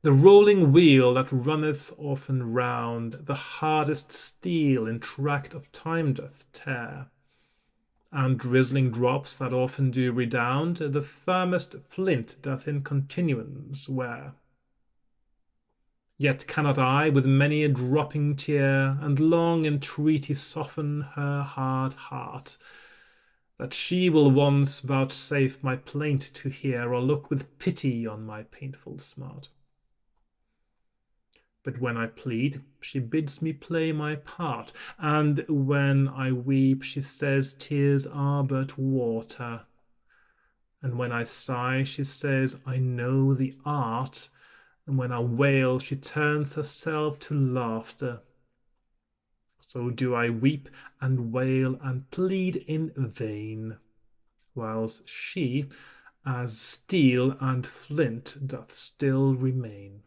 The rolling wheel that runneth often round, the hardest steel in tract of time doth teare, and drizzling drops that often do redound, the firmest flint doth in continuance weare. Yet cannot I with many a dropping teare and long intreaty soften her hard heart, that she will once vouchsafe my plaint to hear, or look with pity on my painful smart. But when I plead, she bids me play my part, and when I weep, she says tears are but water. And when I sigh, she says I know the art, and when I wail, she turns herself to laughter. So do I weep and wail and plead in vain, whilst she, as steel and flint, doth still remain.